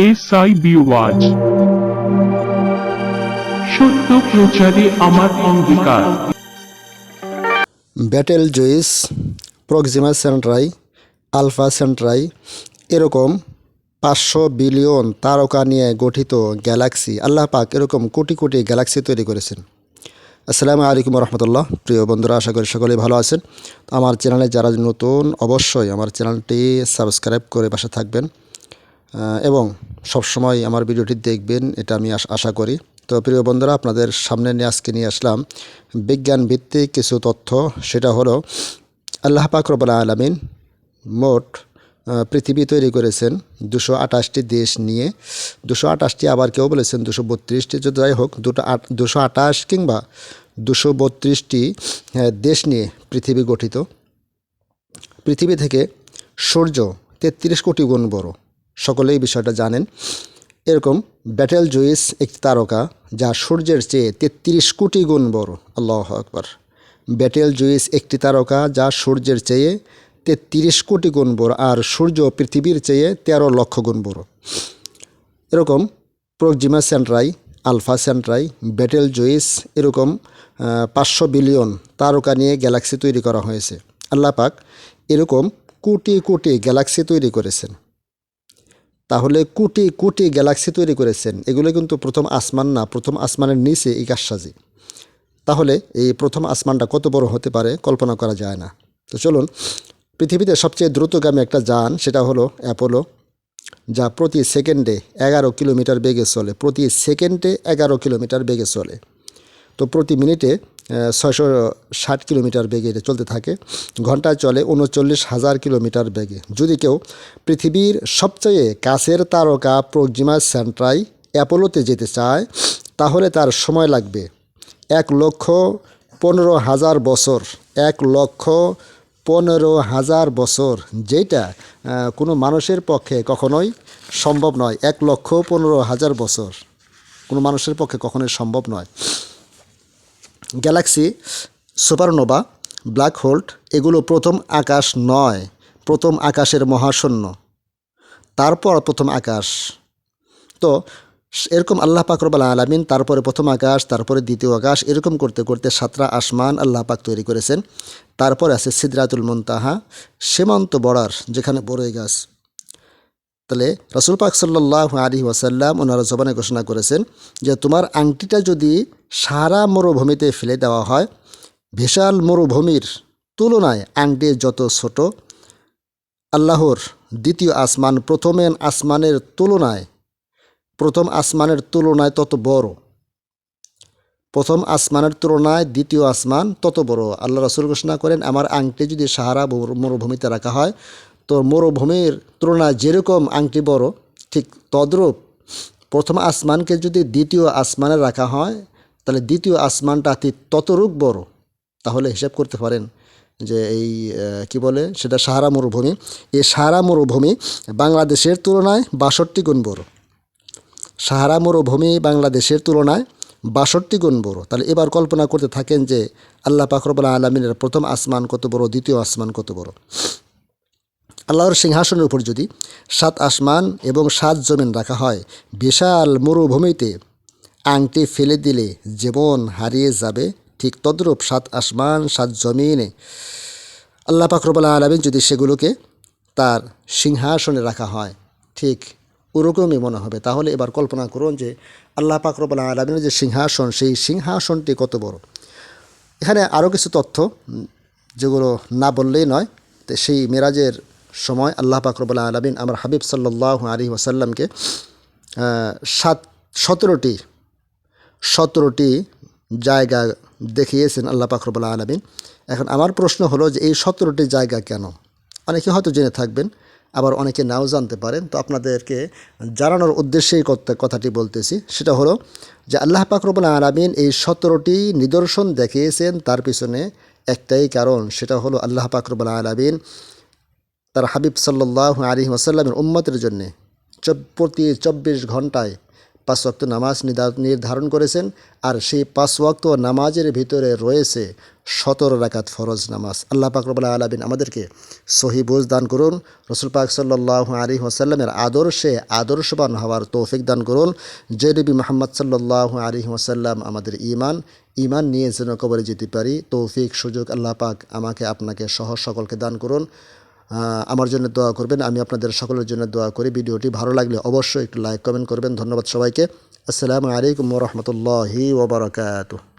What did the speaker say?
SIB ওয়াজ সত্য প্রচারে আমার অঙ্গীকার। Betelgeuse, Proxima Centauri, Alpha Centauri এরকম 500 বিলিয়ন তারকা নিয়ে গঠিত গ্যালাক্সি, আল্লাহ পাক এরকম কোটি কোটি গ্যালাক্সি তৈরি করেছেন। আসসালামু আলাইকুম রহমতুল্লাহ। প্রিয় বন্ধুরা, আশা করি সকলেই ভালো আছেন। তো আমার চ্যানেলে যারা নতুন, অবশ্যই আমার চ্যানেলটি সাবস্ক্রাইব করে পাশে থাকবেন এবং সবসময় আমার ভিডিওটি দেখবেন, এটা আমি আশা করি। তো প্রিয় বন্ধুরা, আপনাদের সামনে আজকে নিয়ে আসলাম বিজ্ঞান ভিত্তিক কিছু তথ্য। সেটা হলো আল্লাহ পাক রব্বুল আলামিন মোট পৃথিবী তৈরি করেছেন 228টি দেশ নিয়ে। 228টি, আবার কেউ বলেছেন 232টি, যদি যাই হোক 228 কিংবা 232টি দেশ নিয়ে পৃথিবী গঠিত। পৃথিবী থেকে সূর্য 33 কোটি গুণ বড়, সকলেই বিষয়টা জানেন। এরকম ব্যাটেল জুইস একটি তারকা যা সূর্যের চেয়ে 33 কোটি গুণ বড়। আল্লাহু আকবার। ব্যাটেল জুইস একটি তারকা যা সূর্যের চেয়ে 33 কোটি গুণ বড়, আর সূর্য পৃথিবীর চেয়ে 13 লক্ষ গুণ বড়। এরকম Proxima Centauri, Alpha Centauri, Betelgeuse এরকম 500 বিলিয়ন তারকা নিয়ে গ্যালাক্সি তৈরি করা হয়েছে। আল্লাহ পাক এরকম কোটি কোটি গ্যালাক্সি তৈরি করেছেন। তাহলে কোটি কোটি গ্যালাক্সি তৈরি করেছেন, এগুলো কিন্তু প্রথম আসমান না, প্রথম আসমানের নিচে এই কাজসাজি। তাহলে এই প্রথম আসমানটা কত বড় হতে পারে কল্পনা করা যায় না। তো চলুন, পৃথিবীতে সবচেয়ে দ্রুতগামী একটা যান, সেটা হলো অ্যাপোলো, যা প্রতি সেকেন্ডে 11 কিলোমিটার বেগে চলে। প্রতি সেকেন্ডে 11 কিলোমিটার বেগে চলে। তো প্রতি মিনিটে 660 কিলোমিটার বেগে এটা চলতে থাকে। ঘন্টায় চলে 39,000 কিলোমিটার বেগে। যদি কেউ পৃথিবীর সবচেয়ে কাছের তারকা প্রক্সিমা সেন্ট্রাই অ্যাপোলোতে যেতে চায়, তাহলে তার সময় লাগবে 1,15,000 বছর। 1,15,000 বছর, যেটা কোনো মানুষের পক্ষে কখনোই সম্ভব নয়। 1,15,000 বছর কোনো মানুষের পক্ষে কখনোই সম্ভব নয়। গ্যালাক্সি, সুপারনোভা, ব্ল্যাক হোল এগুলো প্রথম আকাশ নয়, প্রথম আকাশের মহাশূন্য, তারপর প্রথম আকাশ। তো এরকম আল্লাহ পাক রব্বুল আলামিন তারপরে প্রথম আকাশ, তারপরে দ্বিতীয় আকাশ, এরকম করতে করতে 7টা আসমান আল্লাহ পাক তৈরি করেছেন। তারপরে আছে সিদরাতুল মুনতাহা, সীমান্ত বর্ডার, যেখানে বড়ই গাছ। তাহলে রাসূল পাক সাল্লাল্লাহু আলাইহি ওয়াসাল্লাম ওনার জবানে ঘোষণা করেছেন যে তোমার আংটিটা যদি সারা মরুভূমিতে ফেলে দেওয়া হয়, বিশাল মরুভূমির তুলনায় আংটি যত ছোট, আল্লাহর দ্বিতীয় আসমান প্রথম আসমানের তুলনায় তত বড়। প্রথম আসমানের তুলনায় দ্বিতীয় আসমান তত বড়। আল্লাহ রাসূল ঘোষণা করেন, আমার আংটি যদি সাহারা মরুভূমিতে রাখা হয়, তো মরুভূমির তুলনায় যেরকম আংটি বড়, ঠিক তদ্রূপ প্রথম আসমানকে যদি দ্বিতীয় আসমানে রাখা হয়, তাহলে দ্বিতীয় আসমানটা ততরূপ বড়। তাহলে হিসাব করতে পারেন যে এই কি বলে সেটা সাহারা মরুভূমি। এই সাহারা মরুভূমি বাংলাদেশের তুলনায় 62 গুণ বড়। সাহারা মরুভূমি বাংলাদেশের তুলনায় 62 গুণ বড়। তাহলে এবার কল্পনা করতে থাকেন যে আল্লাহ পাক রব্বুল আলামিনের প্রথম আসমান কত বড়, দ্বিতীয় আসমান কত বড়। আল্লাহর সিংহাসনের উপর যদি 7 আসমান এবং 7 জমিন রাখা হয়, বিশাল মরুভূমিতে আংটি ফেলে দিলে যেমন হারিয়ে যাবে, ঠিক তদ্রূপ 7 আসমান 7 জমিনে আল্লাহ পাক রব্বুল আলামিন যদি সেগুলোকে তার সিংহাসনে রাখা হয়, ঠিক ওরকমই মনে হবে। তাহলে এবার কল্পনা করুন যে আল্লাহ পাক রব্বুল আলামিনের যে সিংহাসন, সেই সিংহাসনটি কত বড়। এখানে আরও কিছু তথ্য যেগুলো না বললেই নয়। তো সেই মেরাজের সময় আল্লাহ পাক রব্বুল আলামিন আমার হাবিব সাল্লাল্লাহু আলাইহি ওয়াসাল্লামকে 17টি জায়গা দেখিয়েছেন আল্লাহ পাক রব্বুল আলামিন। এখন আমার প্রশ্ন হলো যে এই 17টি জায়গা কেন? অনেকে হয়তো জেনে থাকবেন, আবার অনেকে নাও জানতে পারেন। তো আপনাদেরকে জানানোর উদ্দেশ্যেই কথাটি বলতেছি। সেটা হলো যে আল্লাহ পাক রব্বুল আলামিন এই 17টি নিদর্শন দেখিয়েছেন, তার পিছনে একটাই কারণ, সেটা হলো আল্লাহ পাক রব্বুল আলামিন তার হাবিব সাল্লাল্লাহু আলাইহি ওয়াসাল্লামের উম্মতের জন্যে প্রতি 24 ঘন্টায় 5 ওয়াক্ত নামাজ নির্ধারণ করেছেন, আর সেই 5 ওয়াক্ত নামাজের ভিতরে রয়েছে 17 রাকাত ফরজ নামাজ। আল্লাহ পাক রব্বুল আলামিন আমাদেরকে সহি বুঝ দান করুন, রসুল পাক সাল্লাল্লাহু আলাইহি ওয়াসাল্লামের আদর্শে আদর্শবান হওয়ার তৌফিক দান করুন। যে নবী মুহাম্মদ সাল্লাল্লাহু আলাইহি ওয়াসাল্লাম আমাদের ঈমান নিয়ে যেন কবরে যেতে পারি, তৌফিক সুযোগ আল্লাহ পাক আমাকে আপনাকে সহ সকলকে দান করুন। আমার জন্য দোয়া করবেন, আমি আপনাদের সকলের জন্য দোয়া করি। ভিডিওটি ভালো লাগলে অবশ্যই একটু লাইক কমেন্ট করবেন। ধন্যবাদ সবাইকে। আসসালামু আলাইকুম ওয়া রাহমাতুল্লাহি ওয়া বারাকাতুহু।